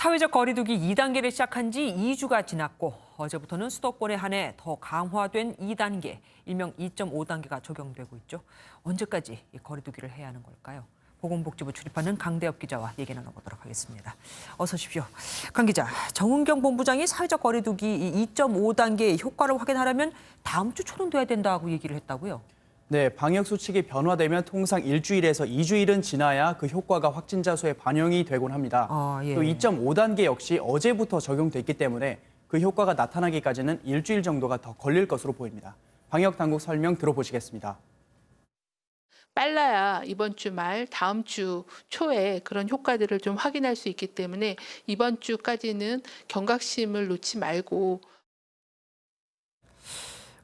사회적 거리두기 2단계를 시작한 지 2주가 지났고 어제부터는 수도권에 한해 더 강화된 2단계, 일명 2.5단계가 적용되고 있죠. 언제까지 이 거리두기를 해야 하는 걸까요? 보건복지부 출입하는 강대엽 기자와 얘기 나눠보도록 하겠습니다. 어서 오십시오. 강 기자, 정은경 본부장이 사회적 거리두기 2.5단계의 효과를 확인하려면 다음 주 초는 돼야 된다고 얘기를 했다고요? 네, 방역 수칙이 변화되면 통상 일주일에서 2주일은 지나야 그 효과가 확진자 수에 반영이 되곤 합니다. 예. 또 2.5단계 역시 어제부터 적용됐기 때문에 그 효과가 나타나기까지는 일주일 정도가 더 걸릴 것으로 보입니다. 방역 당국 설명 들어보시겠습니다. 빨라야 이번 주 말, 다음 주 초에 그런 효과들을 좀 확인할 수 있기 때문에 이번 주까지는 경각심을 놓지 말고.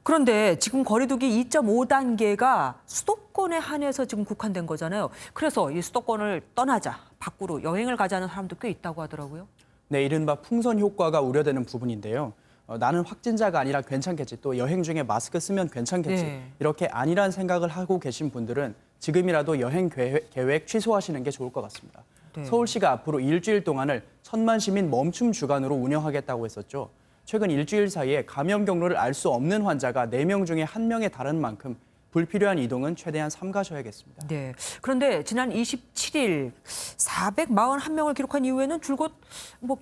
그런데 지금 거리두기 2.5단계가 수도권에 한해서 지금 국한된 거잖아요. 그래서 이 수도권을 떠나자, 밖으로 여행을 가자는 사람도 꽤 있다고 하더라고요. 네, 이른바 풍선 효과가 우려되는 부분인데요. 나는 확진자가 아니라 괜찮겠지, 또 여행 중에 마스크 쓰면 괜찮겠지, 네. 이렇게 아니란 생각을 하고 계신 분들은 지금이라도 여행 계획 취소하시는 게 좋을 것 같습니다. 네. 서울시가 앞으로 일주일 동안을 1,000만 시민 멈춤 주간으로 운영하겠다고 했었죠. 최근 일주일 사이에 감염 경로를 알 수 없는 환자가 4명 중에 1명에 달하는 만큼 불필요한 이동은 최대한 삼가셔야겠습니다. 네. 그런데 지난 27일 441명을 기록한 이후에는 줄곧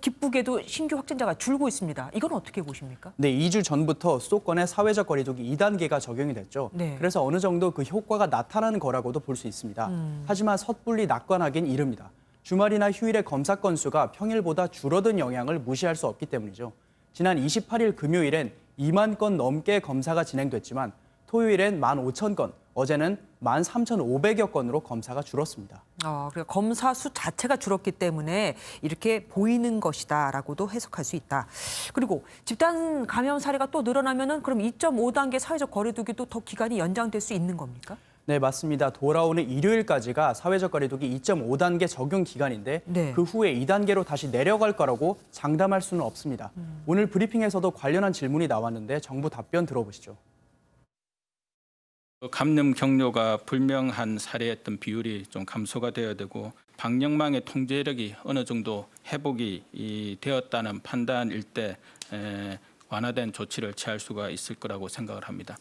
기쁘게도 신규 확진자가 줄고 있습니다. 이건 어떻게 보십니까? 네, 2주 전부터 수도권에 사회적 거리두기 2단계가 적용이 됐죠. 네. 그래서 어느 정도 그 효과가 나타나는 거라고도 볼 수 있습니다. 하지만 섣불리 낙관하긴 이릅니다. 주말이나 휴일의 검사 건수가 평일보다 줄어든 영향을 무시할 수 없기 때문이죠. 지난 28일 금요일엔 2만 건 넘게 검사가 진행됐지만 토요일엔 15,000건, 어제는 13,500여 건으로 검사가 줄었습니다. 그러니까 검사 수 자체가 줄었기 때문에 이렇게 보이는 것이다라고도 해석할 수 있다. 그리고 집단 감염 사례가 또 늘어나면은 그럼 2.5단계 사회적 거리두기도 더 기간이 연장될 수 있는 겁니까? 네, 맞습니다. 돌아오는 일요일까지가 사회적 거리두기 2.5단계 적용 기간인데 네. 그 후에 2단계로 다시 내려갈 거라고 장담할 수는 없습니다. 오늘 브리핑에서도 관련한 질문이 나왔는데 정부 답변 들어보시죠. 감염 경로가 불명한 사례의 어떤 비율이 좀 감소가 되어야 되고 방역망의 통제력이 어느 정도 회복이 되었다는 판단일 때 완화된 조치를 취할 수가 있을 거라고 생각을 합니다.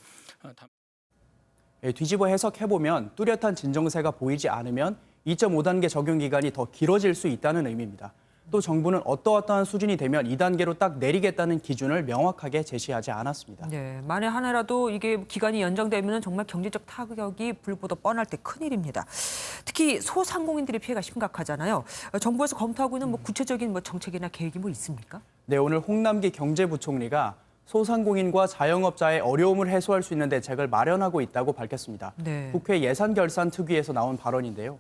뒤집어 해석해보면 뚜렷한 진정세가 보이지 않으면 2.5단계 적용 기간이 더 길어질 수 있다는 의미입니다. 또 정부는 어떠한 수준이 되면 2단계로 딱 내리겠다는 기준을 명확하게 제시하지 않았습니다. 네, 만에 하나라도 이게 기간이 연장되면 정말 경제적 타격이 불보듯 뻔할 때 큰일입니다. 특히 소상공인들의 피해가 심각하잖아요. 정부에서 검토하고 있는 구체적인 정책이나 계획이 있습니까? 네, 오늘 홍남기 경제부총리가 소상공인과 자영업자의 어려움을 해소할 수 있는 대책을 마련하고 있다고 밝혔습니다. 네. 국회 예산결산특위에서 나온 발언인데요.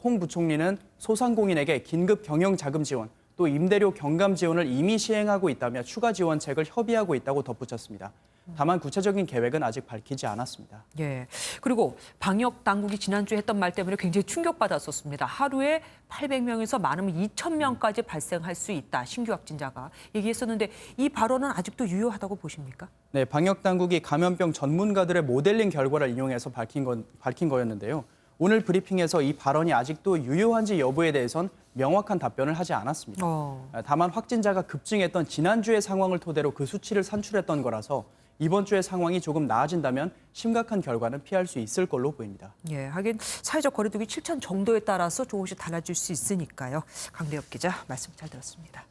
홍 부총리는 소상공인에게 긴급 경영자금 지원, 또 임대료 경감 지원을 이미 시행하고 있다며 추가 지원책을 협의하고 있다고 덧붙였습니다. 다만 구체적인 계획은 아직 밝히지 않았습니다. 예. 그리고 방역 당국이 지난주에 했던 말 때문에 굉장히 충격받았었습니다. 하루에 800명에서 많으면 2,000명까지 발생할 수 있다. 신규 확진자가 얘기했었는데 이 발언은 아직도 유효하다고 보십니까? 네, 방역 당국이 감염병 전문가들의 모델링 결과를 인용해서 밝힌 거였는데요. 오늘 브리핑에서 이 발언이 아직도 유효한지 여부에 대해선 명확한 답변을 하지 않았습니다. 다만 확진자가 급증했던 지난주의 상황을 토대로 그 수치를 산출했던 거라서 이번 주의 상황이 조금 나아진다면 심각한 결과는 피할 수 있을 걸로 보입니다. 예, 하긴 사회적 거리두기 실천 정도에 따라서 조금씩 달라질 수 있으니까요. 강대엽 기자 말씀 잘 들었습니다.